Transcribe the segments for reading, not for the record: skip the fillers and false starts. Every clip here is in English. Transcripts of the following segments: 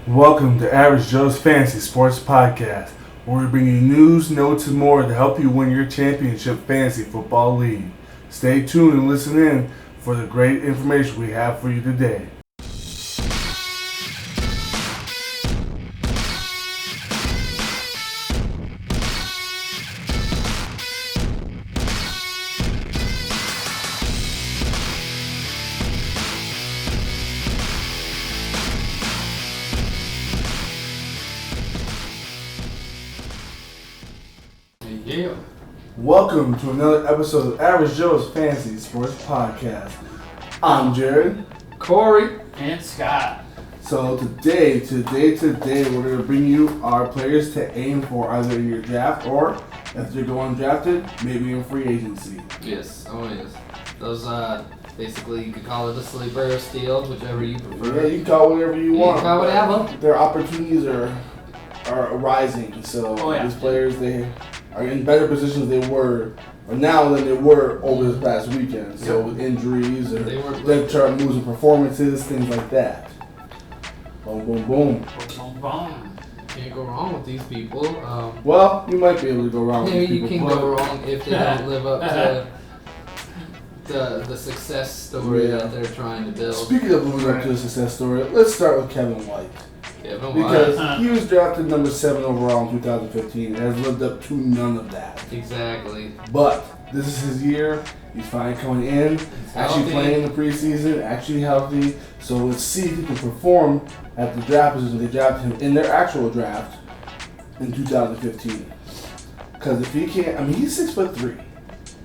Welcome to Average Joe's Fantasy Sports Podcast, where we bring you news, notes, and more to help you win your championship fantasy football league. Stay tuned and listen in for the great information we have for you today. Yeah. Welcome to another episode of Average Joe's Fantasy Sports Podcast. I'm Jared. Corey and Scott. So today, we're going to bring you our players to aim for either in your draft or, if you're going drafted, maybe in free agency. Yes, yes. Those, basically, you could call it a sleeper or steal, whichever you prefer. Yeah, you can call it whatever you want. You can call whatever. Their opportunities are arising. So these players, they are in better positions now than they were over this past weekend. So with injuries or depth chart moves and performances, things like that. Boom, boom, boom. Boom, boom. Can't go wrong with these people. Well, you might be able to go wrong with these Maybe people. you can go wrong if they don't live up to the success story that they're trying to build. Speaking of moving up to the success story, let's start with Kevin White. Because he was drafted number 7 overall in 2015 and has lived up to none of that. Exactly. But this is his year. He's finally coming in, actually playing in the preseason, actually healthy. So let's see if he can perform at the draft position they drafted him in their actual draft in 2015. Because if he can't, he's 6'3".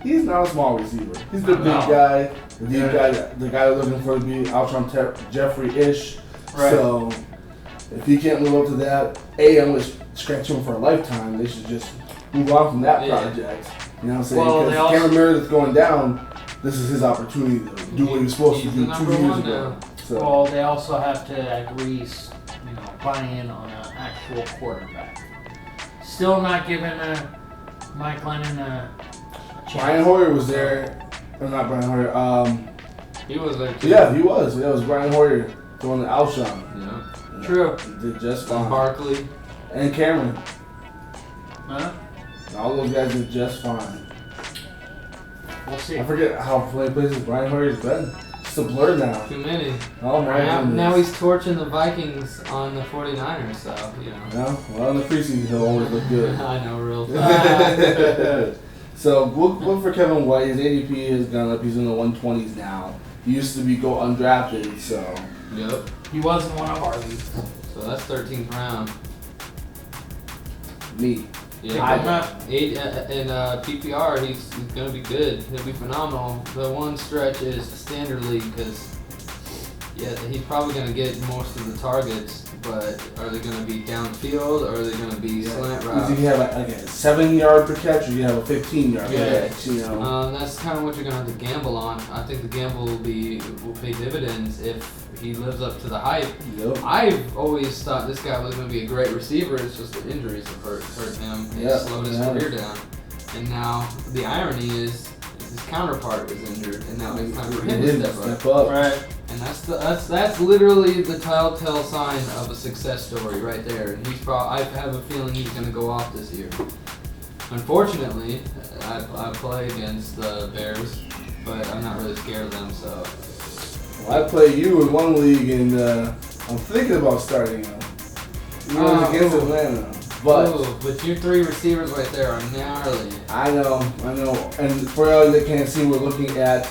He's not a small receiver. He's the big guy, the deep guy, the guy they're looking for to be Alshon Jeffrey-ish. Right. So if he can't live up to that, I'm going to scratch him for a lifetime. They should just move on from that project. You know what I'm saying? Because Cameron Meredith's going down, this is his opportunity to do what he was supposed to do 2 years ago. So. Well, they also have to at least, buy in on an actual quarterback. Still not giving Mike Lennon a chance. Brian Hoyer was there. Or not Brian Hoyer. He was there too. Yeah, he was. That was Brian Hoyer throwing the Alshon. Yeah. True. He did just fine. Barkley. And Cameron. Huh? All those guys did just fine. We'll see. I forget how many places Brian Hoyer's been. It's a blur now. Too many. Oh my goodness. Now he's torching the Vikings on the 49ers, so, Yeah, well, in the preseason he'll always look good. I know, real fast. So look for Kevin White. His ADP has gone up. He's in the 120s now. He used to be go undrafted, so. Yep. He was in one of our leagues. So that's 13th round. Me. Yeah. In PPR, he's going to be good. He'll be phenomenal. The one stretch is the standard league because, he's probably going to get most of the targets, but are they going to be downfield or are they going to be slant routes? You have like a 7-yard per catch or you have a 15-yard per catch, That's kind of what you're going to have to gamble on. I think the gamble will pay dividends if he lives up to the hype. Yep. I've always thought this guy was going to be a great receiver. It's just the injuries have hurt him. It slowed his career down. And now the irony is his counterpart was injured, and now it's time for him to step up. Right. And that's literally the telltale sign of a success story right there. And I have a feeling he's going to go off this year. Unfortunately, I play against the Bears, but I'm not really scared of them. So. Well, I play you in one league, and I'm thinking about starting him. He was against Atlanta. But your 3 receivers right there are gnarly. I know. And for all that can't see, we're looking at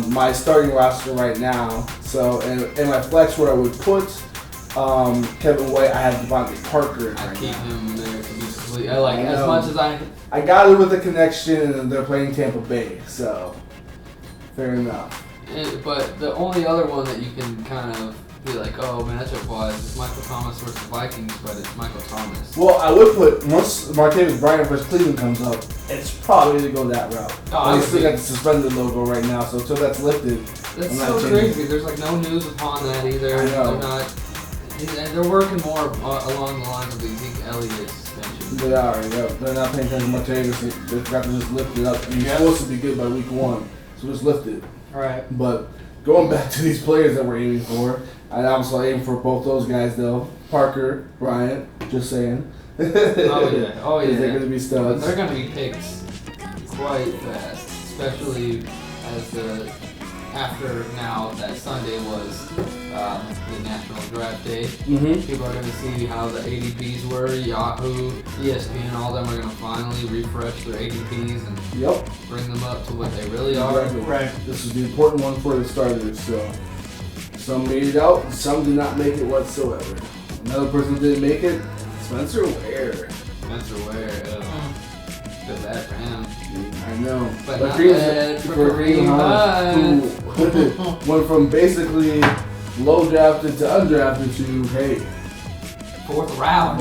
my starting roster right now. So, in my flex where I would put Kevin White, I have Devontae Parker in right now. I keep him there to be complete. As much as I got it with the connection, and they're playing Tampa Bay, so fair enough. But the only other one that you can kind of be like, oh, matchup-wise, is Michael Thomas versus Vikings, but it's Michael Thomas. Well, I would put, once Martavis Bryant versus Cleveland comes up, it's probably to go that route. I still got the suspended logo right now, so until that's lifted, that's so crazy. There's no news upon that either. I know. They're working more along the lines of the Zeke Elliott suspension. They are, They're not paying attention to Martavis. They've got to just lift it up. He's supposed to be good by week 1, so just lift it. Right. But going back to these players that we're aiming for, I'd also aim for both those guys though. Parker, Bryant, just saying. Oh yeah, oh yeah. They're gonna be studs. They're gonna be picked quite fast, especially as after now that Sunday was the National Draft Day. Mm-hmm. People are gonna see how the ADPs were. Yahoo, ESPN, all them are gonna finally refresh their ADPs and Yep. bring them up to what they really are. Exactly. Right. This is the important one for the starters. So some made it out, and some did not make it whatsoever. Another person who didn't make it, Spencer Ware. Spencer Ware, feel bad for him. I know. But not Kareem- bad for Kareem Kareem Hunt, Hunt. who went from basically low drafted to undrafted to hey, Fourth round.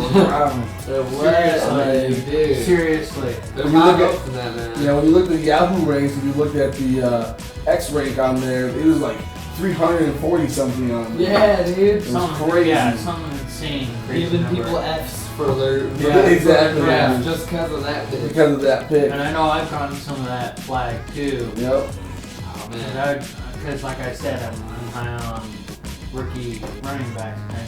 Seriously. Dude. Seriously. There's When you high look at- hopes in that, man. Yeah, when you look at the Yahoo ranks, if you look at the X rank on there, it was like 340 something on there. Yeah, dude. It was Something, crazy. yeah, something insane. Crazy Giving number. people F's for their Yeah, exactly. draft Yeah. just because of that. Dude. Because of that pick. And I know I've gotten some of that flag too. Yep. Oh man. Because like I said, I'm high on rookie running backs right now.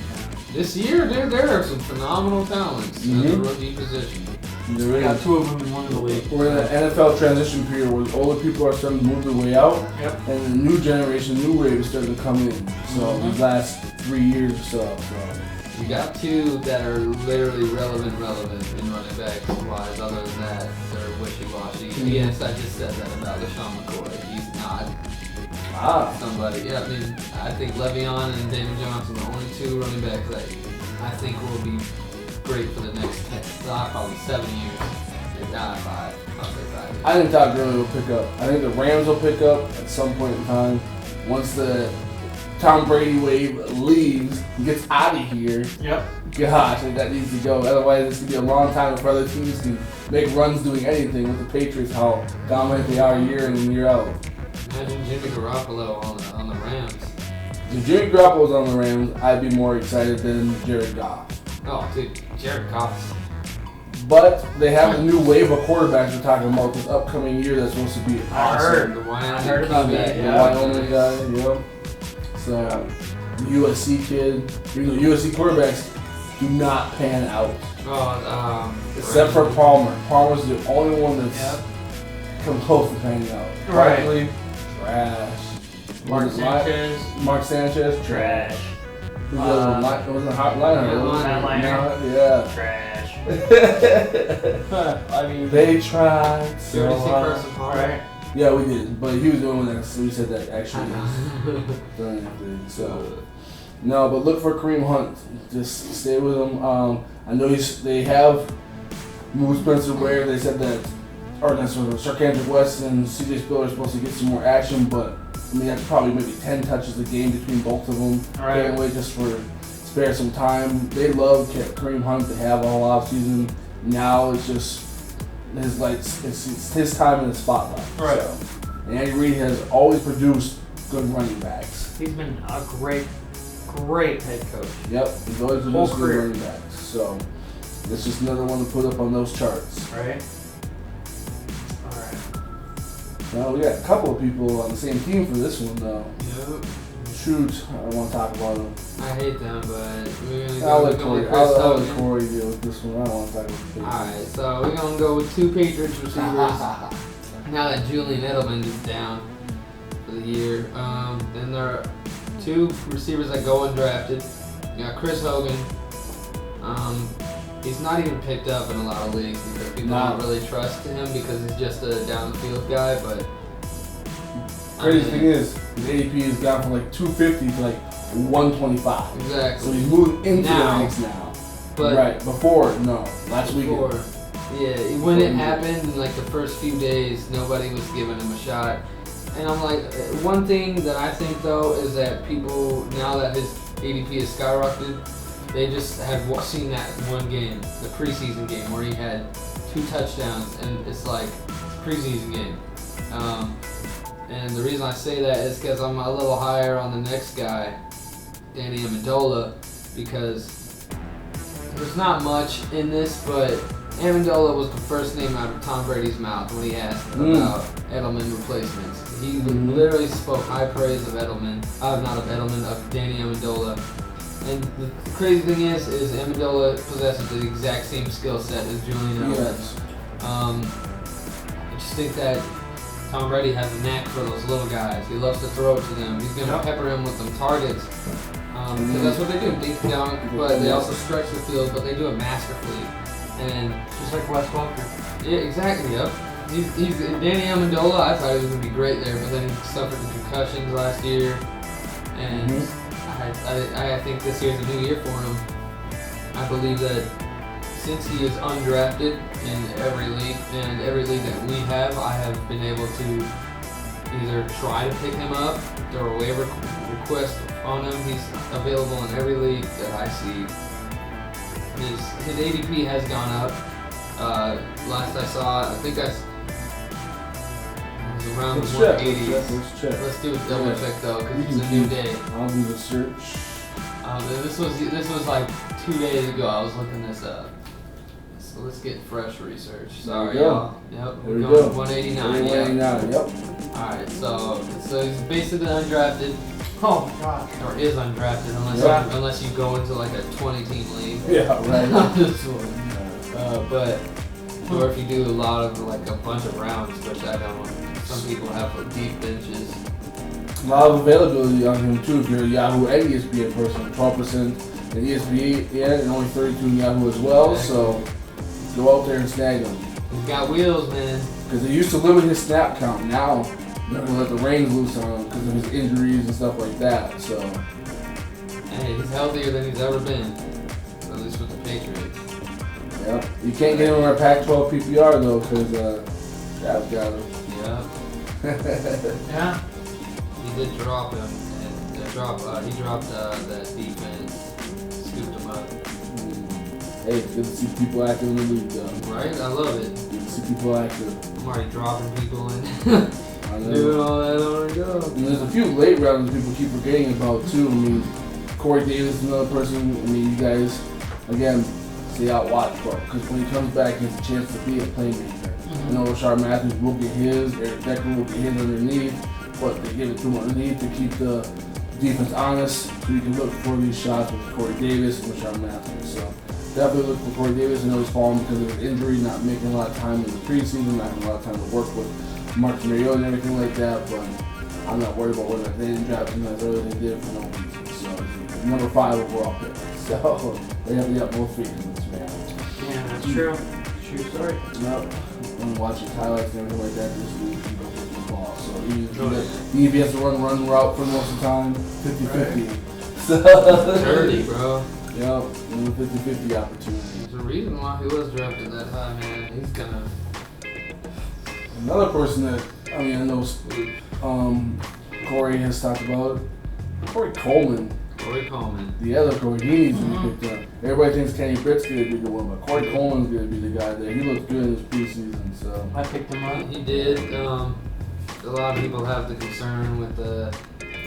This year, dude, there are some phenomenal talents in the Mhm. rookie position. There I got is. 2 of them in one of the league. We're in an NFL transition period where older people are starting to move their way out, Yep. and the new generation, new wave is starting to come in. So Mhm. these last 3 years or so. You got two that are literally relevant in running backs wise. Other than that, they're wishy-washy. Mhm. Yes, I just said that about LaShawn McCoy. He's not Ah. somebody. Yeah, I mean, I think Le'Veon and David Johnson are the only two running backs that I think will be great for the next 10, probably 7 years. If not 5, I'll say 5 years. I think Todd Gurley will pick up. I think the Rams will pick up at some point in time. Once the Tom Brady wave leaves, gets out of here, Yep. gosh, I think that needs to go. Otherwise, this could be a long time before other teams can make runs doing anything with the Patriots, how dominant they are year in and year out. Imagine Jimmy Garoppolo on the Rams. If Jimmy Garoppolo was on the Rams, I'd be more excited than Jared Goff. Oh, dude, Jared Goff. But they have a new wave of quarterbacks we're talking about this upcoming year that's supposed to be I awesome. heard. The Wyoming I heard about QB. that, The yeah. Wyoming guy, yep. So, the USC kid, even though USC quarterbacks do not pan out. Oh, Except for Palmer. Palmer's the only one that's Yep. come close to panning out. Right. Barkley, trash. Mark Was it Sanchez, Mark Sanchez, trash. Who was the hot liner? Yeah, Matt Leinart. Yeah. Trash. I mean, they tried You so already see hard. Carson Palmer? Right. Yeah, we did, but he was the only one that we said that actually done anything. So no, but look for Kareem Hunt. Just stay with him. I know they have moved Spencer Ware. They said that, or that's sort of Sarkandrick West and CJ Spiller are supposed to get some more action, but I mean that's probably maybe 10 touches a game between both of them. Right. Can't wait just for spare some time. They love Kareem Hunt to have all off season. Now it's just it's his time in the spotlight. Right. So, and Andy Reid has always produced good running backs. He's been a great head coach. Yep, he's always Whole produced good career. running backs. So it's just another one to put up on those charts. Right. All right. Now we got a couple of people on the same team for this one though. Yep. Shoot, I don't want to talk about them. I hate them, but we're gonna I'll go, let we're Corey. going Chris I'll let Hogan. Corey deal with this one. I don't want to talk about the Alright, so we're gonna go with 2 Patriots receivers. Now that Julian Edelman is down for the year, then there are 2 receivers that go undrafted. You got Chris Hogan. He's not even picked up in a lot of leagues because people No. don't really trust him because he's just a down the field guy. But Crazy thing is, his ADP has gone from like 250 to like 125. So exactly. he's moving into the Now. ranks now. But Right, before, no. Last before, weekend. yeah, when it happened, in like the first few days, nobody was giving him a shot. And I'm like, one thing that I think though is that people, now that his ADP is skyrocketed, they just have seen that one game, the preseason game, where he had 2 touchdowns, and it's like, it's a preseason game. And the reason I say that is because I'm a little higher on the next guy, Danny Amendola, because there's not much in this, but Amendola was the first name out of Tom Brady's mouth when he asked about Edelman replacements. He literally spoke high praise of Edelman, not of Edelman, of Danny Amendola. And the crazy thing is Amendola possesses the exact same skill set as Julian Edelman. Yes. I just think that Tom Brady has a knack for those little guys. He loves to throw it to them. He's going to pepper them with them targets. Because that's what they do. Deep down, but they also stretch the field, but they do it masterfully. And Just like Wes Walker. yeah, exactly. Yep. He's Danny Amendola. I thought he was gonna be great there, but then he suffered the concussions last year, and I think this year's a new year for him. I believe that since he is undrafted in every league, and every league that we have, I have been able to either try to pick him up, throw a waiver request on him. He's available in every league that I see. His ADP has gone up. Last I saw, I think it was around the 180s. Let's check. Let's do a double check though, because it's a new day. I'll do the search. This was like 2 days ago. I was looking this up. So let's get fresh research. Sorry, There we go. y'all. Yep, There we're we going go. 189. 189, yep. All right, so he's basically undrafted. Oh my gosh. Or is undrafted unless you go into like a 20-team league. Yeah, right. This one. But or if you do a lot of like a bunch of rounds, which I don't. Some people have deep benches. A lot of availability on him too. If you're a Yahoo and ESPN person, 12% in ESPN and only 32 in Yahoo as well. So go out there and snag him. He's got wheels, man. Because they used to limit his snap count. Now they're gonna let the reins loose on him because of his injuries and stuff like that. So Hey, he's healthier than he's ever been. At least with the Patriots. yeah, you can't get him in our Pac-12 PPR though because I've got him. Yeah. Yeah. He did drop him, and he dropped that defense, scooped him up. Hey, it's good to see people active in the league though. Right? I love it. Good to see people active. I'm already dropping people in. I know. Doing all that on the go. And there's a few late rounds people keep forgetting about too. I mean, Corey Davis is another person. I mean, you guys, again, stay out watch for because when he comes back, he has a chance to be a playmaker. I know Rashard Matthews will get his, Eric Decker will get his underneath, but they give it to him underneath to keep the defense honest, so you can look for these shots with Corey Davis and Rashard Matthews. So definitely look for Corey Davis. I know he's falling because of his injury, not making a lot of time in the preseason, not having a lot of time to work with Marcus Mariota and everything like that, but I'm not worried about whether they didn't draft him as early as they did for no reason. So he's number 5 overall pick. So they have the utmost faith in this man. Yeah, that's true. True story. Yep. I'm watching highlights and everything like that this week. He goes with the ball. So even if he has to run route for most of the time, 50-50. So Dirty, bro. Yep, 50-50 opportunity. There's a reason why he was drafted that high, man. He's gonna. Another person that I know Corey has talked about, Corey Coleman. Corey Coleman. The other Corey, he needs to be picked up. Everybody thinks Kenny Britt's going to be the one, but Corey Coleman's going to be the guy there. He looks good in this preseason, so. I picked him up. He did. A lot of people have the concern with the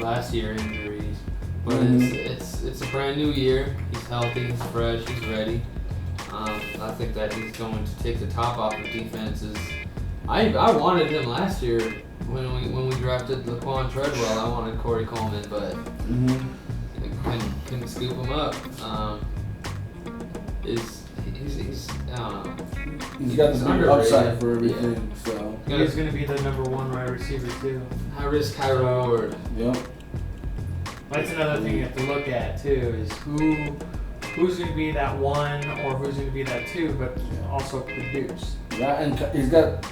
last year injuries, but it's a brand new year. He's healthy, he's fresh, he's ready. I think that he's going to take the top off of defenses. I wanted him last year when we drafted Laquan Treadwell. I wanted Corey Coleman, but couldn't scoop him up. He's I don't know. He's got the bigger upside for everything, so. He's going to be the number 1 wide receiver, too. High risk, high reward. Yep. That's another thing you have to look at, too, is who's going to be that 1 or who's going to be that 2, but also produce. Yeah, and he's got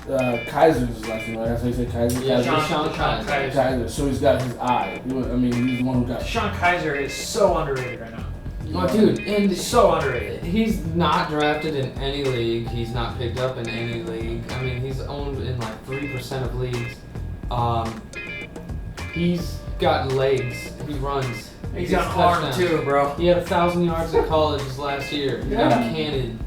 Kaiser's last name, right? That's how you say Kaiser? Yeah, Sean Kaiser. Kaiser. So he's got his eye. He's the one who got. Sean Kaiser is so underrated right now. Oh, dude, and So underrated. he's not drafted in any league. He's not picked up in any league. I mean, he's owned in like 3% of leagues. He's got legs. He runs. He's gets got arm, touchdowns. too, bro. He had 1,000 yards in college his last year. He got cannon.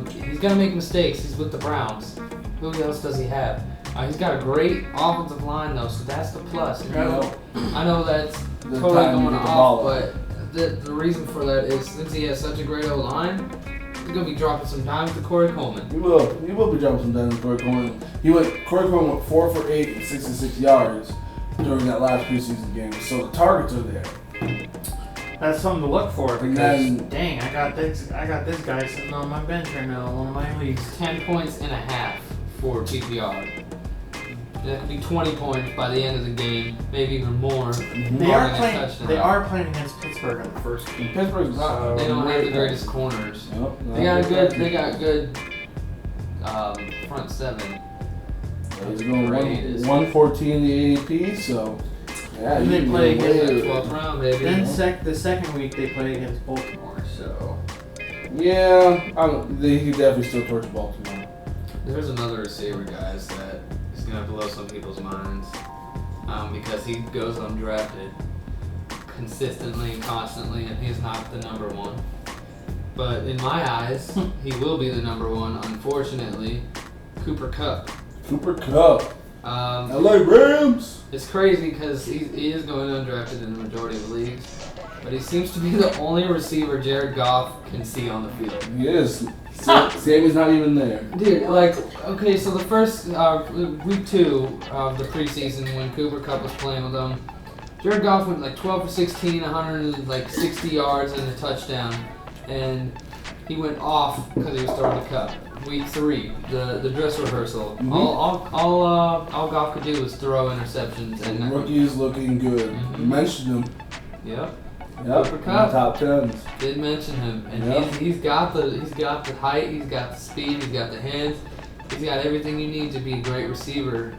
He's gonna make mistakes. He's with the Browns. Who else does he have? He's got a great offensive line though, so that's the plus. I know that's The totally time you going get the off, ball. but the reason for that is since he has such a great O-line, gonna be dropping some dimes to Corey Coleman. He will. He will be jumping some down Corey Coleman. Corey Coleman went 4 for 8 and 66 yards during that last preseason game. So the targets are there. That's something to look for And because then- dang, I got this guy sitting on my bench right now in one of my leagues. 10 points and a half for PPR. That could be 20 points by the end of the game, maybe even more. They are playing against Pittsburgh in the first week. Pittsburgh's not. They don't have the greatest corners. Nope, They got good front seven. He's going Great is- 114 the ADP, so yeah. And you they can play go against way- 12th round, baby. Then the second week they play against Baltimore, so Yeah, he could definitely still torch Baltimore. There's another receiver, guys, that is gonna blow some people's minds because he goes undrafted consistently and constantly, and he's not the number one. But in my eyes, he will be the number one. Unfortunately, Cooper Kupp. Cooper Kupp. LA Rams. It's crazy because he is going undrafted in the majority of leagues, but he seems to be the only receiver Jared Goff can see on the field. He is. Sammy's not even there. Dude, like, okay, so the first week 2 of the preseason when Cooper Kupp was playing with them, Jared Goff went like 12 for 16, 160 yards and a touchdown, and he went off because he was throwing the Kupp. Week 3, the dress rehearsal. Mhm. All Goff could do was throw interceptions, The and rookie's looking good. Mhm. You mentioned him. Yep. Yep. Cooper in Kupp. the top 10s. Did mention him, and Yeah. he's got the height, he's got the speed, he's got the hands, he's got everything you need to be a great receiver,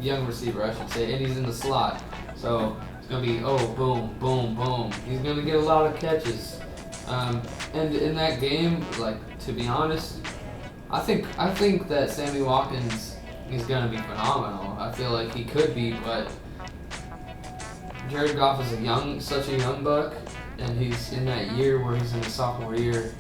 young receiver I should say, and he's in the slot, so it's gonna be boom, boom, boom. He's gonna get a lot of catches, and in that game, like to be honest, I think that Sammy Watkins is gonna be phenomenal. I feel like he could be, but Jared Goff is such a young buck, and he's in that year where he's in his sophomore year.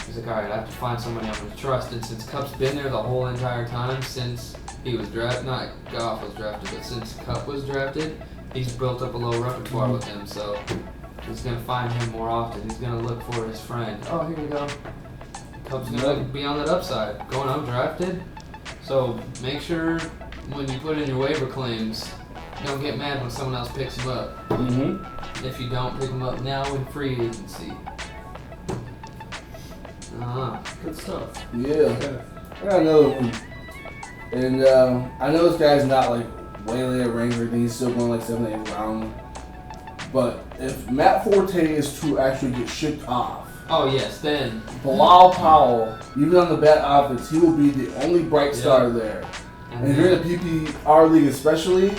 He's like, all right, I have to find somebody I'm going to trust. And since Kupp's been there the whole entire time since he was drafted, not Goff was drafted, but since Kupp was drafted, he's built up a little repertoire with him. So he's going to find him more often. He's going to look for his friend. Oh, here you go. Kupp's going to be on that upside, going undrafted. So make sure when you put in your waiver claims, don't get mad when someone else picks him up. Mm-hmm. If you don't pick him up now in free agency. good stuff. Yeah. I got another one. And I know this guy's not like way later ranked or anything. He's still going like 7th, 8th round. But if Matt Forte is to actually get shipped off, Oh yes, then. Bilal Powell, even on the bad offense, he will be the only bright star there. And if you're in a PPR league especially,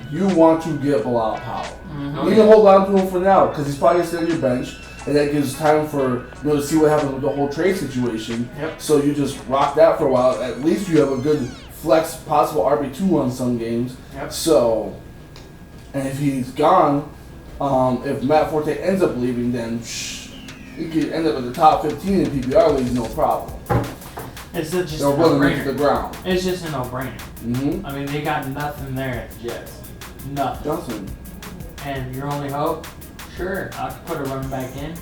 you want to get Bilal Powell. Mm-hmm. You can hold on to him for now because he's probably sitting on your bench, and that gives time for to see what happens with the whole trade situation. Yep. So you just rock that for a while. At least you have a good flex, possible RB2 on some games. Yep. So, and if he's gone, if Matt Forte ends up leaving, then he could end up in the top 15 in PPR leagues, no problem. It's just a They'll run him into the no-brainer. ground. It's just a no-brainer. Mm-hmm. I mean, they got nothing there at the Jets. Nothing. Johnson. And your only hope? Sure, I could put a running back in.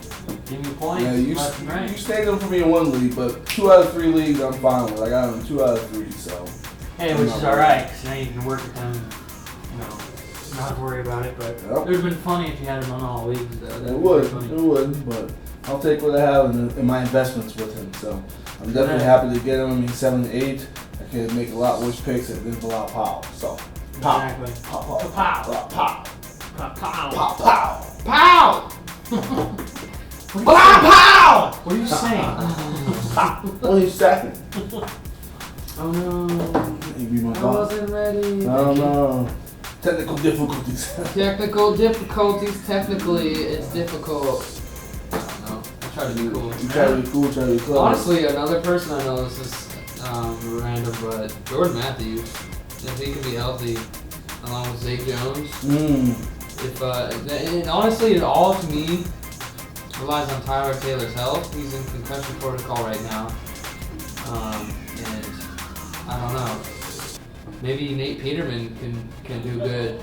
Give me points. Yeah, you left and right. stayed them for me in one league, but 2 out of 3 leagues I'm fine with. I got them 2 out of 3, so. Hey, which is alright, because now you can work with them, not have to worry about it. But Yep. it would have been funny if you had him on all leagues, though. That'd It be would, funny. it would, but I'll take what I have in my investments with him. So I'm definitely happy to get him. He's 7-8. I can make a lot worse picks than Bilal Powell. So, pow, Exactly. pow, pow, Pow. pow, pow, Pow. pow, pow. Pow! Bilal Powell! What are you saying? Only second. Oh no. He beat my I boss. wasn't ready. Oh no. Technical difficulties. Technical difficulties. Technically, it's difficult. I don't know. I try to be cool. You try to be cool, try to be clever. Honestly, another person I know, this is random, but Jordan Matthews, if he can be healthy, along with Zay Jones, and honestly, it all to me relies on Tyler Taylor's health. He's in concussion protocol right now, and I don't know. Maybe Nate Peterman can do good.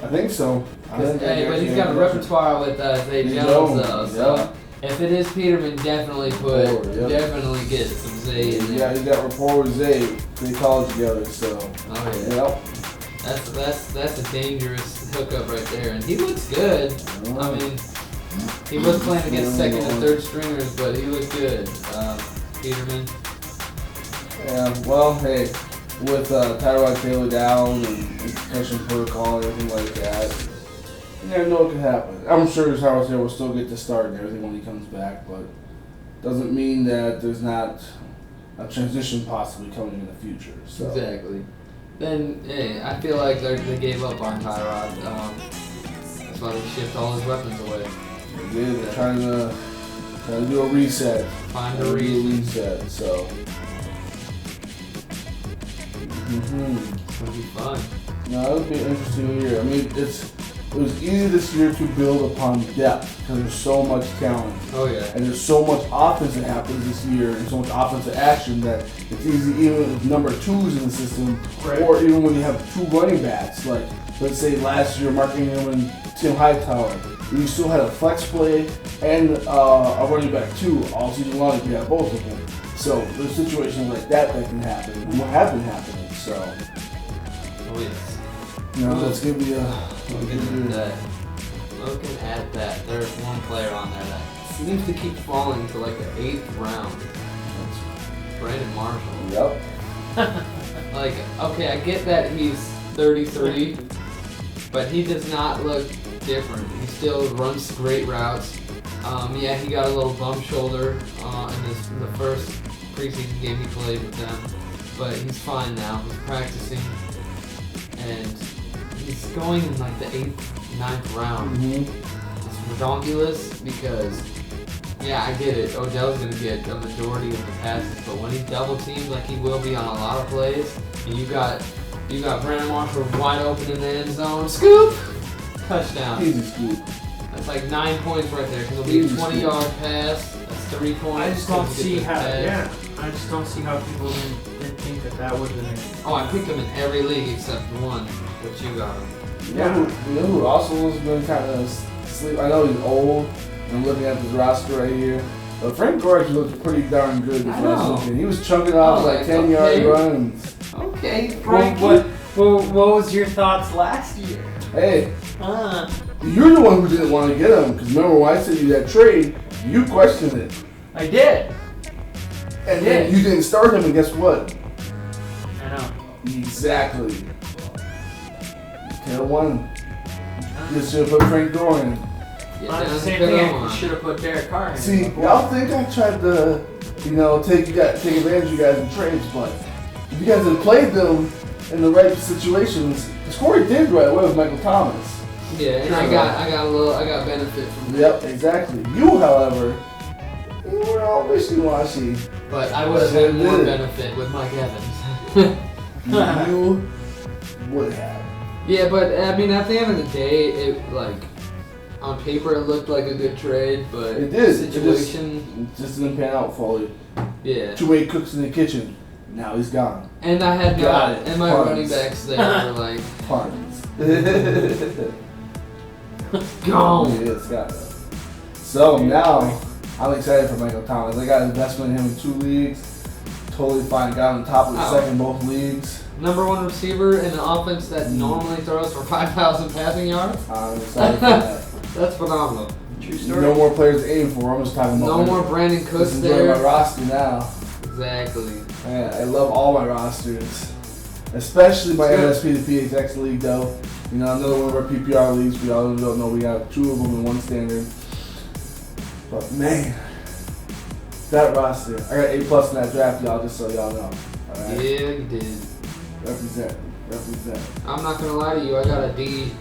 I think so. But he's got a repertoire with Zay Jones though. So. If it is Peterman, definitely definitely get some Zay in there. Yeah, he got rapport with Zay. They college together, so. Oh yeah. Yep. That's a dangerous hookup right there, and he looks good. I mean, he was playing against second and third stringers, but he looked good. Peterman. Yeah, well, hey, with Tyrod Taylor down and concussion protocol and everything like that, you never know what can happen. I'm sure Tyrod Taylor will still get the start and everything when he comes back, but doesn't mean that there's not a transition possibly coming in the future. So. Exactly. Then, hey, I feel like they gave up on Tyrod. That's why they shipped all his weapons away. They did. They're trying to do a reset. Find a reset. So. It's gonna be fun. No, it'll be an interesting year. I mean, it was easy this year to build upon depth because there's so much talent. Oh yeah. And there's so much offense that happens this year and so much offensive action that it's easy even with number twos in the system, right. Or even when you have two running backs. Like, let's say last year, Mark Ingram and Tim Hightower, you still had a flex play and a running back too all season long if you have both of them. So there's situations like that can happen and what have been happening. So, Oh yes. you know, let's give you Looking at that, there's one player on there that seems to keep falling to like the 8th round. Brandon Marshall. Yep. Like, okay, I get that he's 33, but he does not look different. He still runs great routes. Yeah, he got a little bum shoulder in the first preseason game he played with them, but he's fine now. He's practicing, and he's going in like the 8th, 9th round. It's redonkulous because, yeah, I get it. Odell's going to get a majority of the passes, but when he double teams like he will be on a lot of plays, and you got Brandon Marshall wide open in the end zone, scoop, touchdown. Easy scoop. That's like 9 points right there because it'll be a 20-yard pass. That's 3 points. I just don't see how. pass. Yeah, I just don't see how people didn't think that would have been. Oh, I picked him in every league except one, but you got him. You know who also has been kind of sleep? I know he's old. I'm looking at this roster right here. But Frank Gore looked pretty darn good this I know. last weekend. He was chunking off Oh, like like, 10-yard okay. runs. Okay, Well, Frank. what was your thoughts last year? Hey, you're the one who didn't want to get him. Because remember when I sent you that trade, you questioned it. I did. And then you didn't start him, and guess what? I know. Exactly. You could have won. You should have put Frank Gore in. Yeah, Well, down the same the thing. middle. I should have put Derek Carr in. See, y'all think I tried to, take advantage of you guys in trades, but if you guys had played them in the right situations, because Corey did right away with Michael Thomas. Yeah, and I got benefit from that. Yep, exactly. You, however, you were all wishy-washy. But I would have had more benefit with Mike Evans. You would have. Yeah, but I mean, at the end of the day, it like on paper it looked like a good trade, but It did. situation. It just didn't pan out fully. Yeah. Two-way cooks in the kitchen. Now he's gone. And I had Got it. and my Puns. running backs there were like Puns. gone. Yeah, Scott. So now, I'm excited for Michael Thomas. I got investment in him in 2 leagues. Totally fine. Got on top of the second in both leagues. Number 1 receiver in an offense that normally throws for 5,000 passing yards. I'm excited for that. That's phenomenal. True story. No more players to aim for. I'm just talking about No more Brandon Cooks Just enjoy my there. roster now. Exactly. Man, I love all my rosters. Especially my NSP to PHX league though. Another one of our PPR leagues. We all don't know we got 2 of them in 1 standard. But man, that roster. I got A+ in that draft, y'all, just so y'all know. Alright? Yeah, you did. Represent. I'm not gonna lie to you. I got a D+.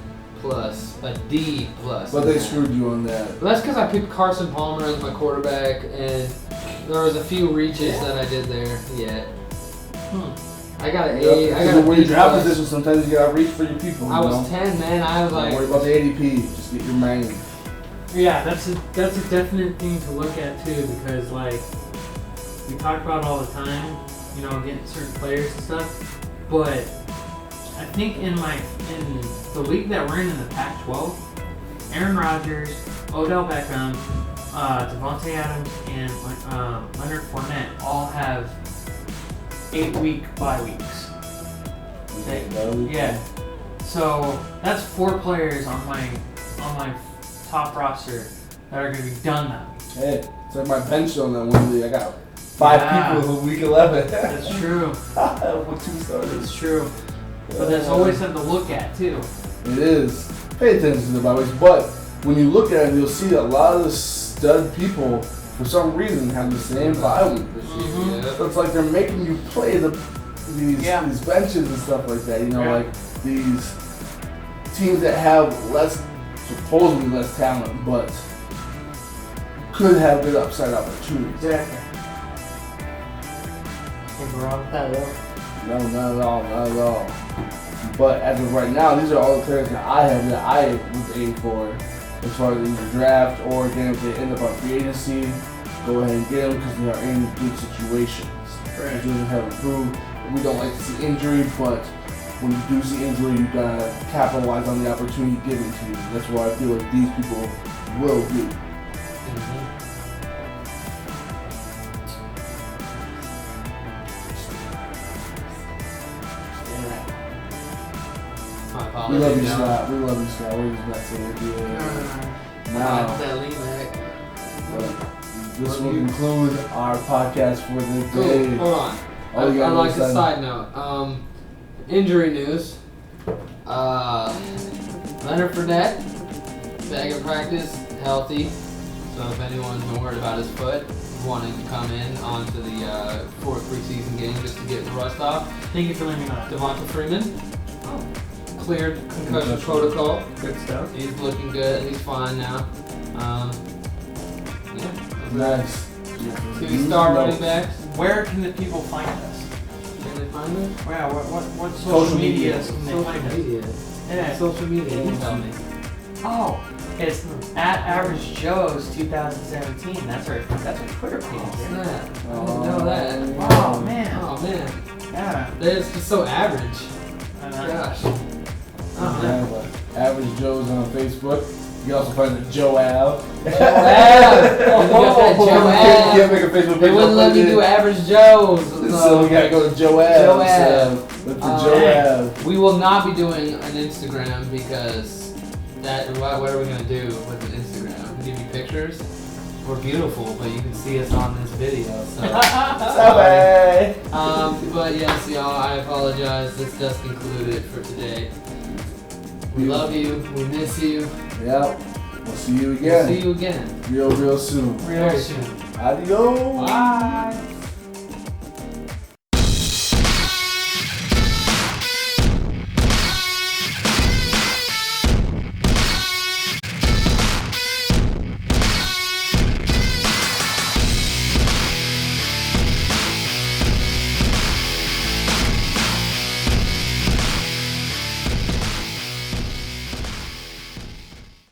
But they screwed you on that. Well, that's because I picked Carson Palmer as my quarterback, and there was a few reaches that I did there. Yeah. I got an A. I got a when you B+. draft position, sometimes you gotta reach for your people. I was 10, man. I was Don't worry like, about the ADP. Just get your main. Yeah, that's a definite thing to look at too, because like we talk about all the time, getting certain players and stuff. But I think in the league that we're in the Pac-12, Aaron Rodgers, Odell Beckham, Devontae Adams and Leonard Fournette all have 8-week bye weeks. Yeah. So that's 4 players on my top roster that are gonna be done that week. Hey, it's like my bench on that one league. I got 5 people in week 11. That's true. With 2 starters. It's true. But there's always something to look at too. It is. Pay attention to the bye weeks, but when you look at it, you'll see a lot of the stud people, for some reason, have the same bye week this year. Mm-hmm. So it's like they're making you play these benches and stuff like that. You know, like these teams that have supposedly less talent, but could have good upside opportunities. Exactly. Think we're wrong with that though. No, not at all, not at all. But as of right now, these are all the players that I would aim for as far as either draft or again if they end up on free agency, go ahead and get them because they are in good situations. Right. Situations have improved. We don't like to see injury, but when you do see injury, you gotta capitalize on the opportunity given to you. That's what I feel like these people will do. We love you, Scott. We love you, Scott. We're just messing with you. Now, this will conclude our podcast for the day. Hold on. I'd like a side note. Injury news. Leonard Fournette, back at practice, healthy. So if anyone's been worried about his foot, wanting to come in onto the 4th preseason game just to get the rust off. Thank you for letting me know. Devonta Freeman. Cleared concussion protocol. Good stuff. He's looking good. He's fine now. Nice. 2 star running backs. Where can the people find us? Can they find us? Wow, what social media can they Social find us? media. Yeah. Social media. You tell me. Oh, it's at Average Joe's 2017. That's our Twitter page. Snap. Yeah. I didn't know that. Oh man. Oh man. Yeah. That's just so average. Gosh. Average Joe's on Facebook. You can also find the Joe Av. Can't make a Facebook page. They wouldn't let me do Average Joe's. So we gotta go to Joe Av. Joe Av. With the Joe Av. We will not be doing an Instagram because what are we gonna do with an Instagram? Give you pictures? We're beautiful, but you can see us on this video. So. Sorry. But yes, y'all, I apologize. This does conclude it for today. We love you. We miss you. Yep. We'll see you again. We'll see you again. Real soon. Real soon. Adios. Bye.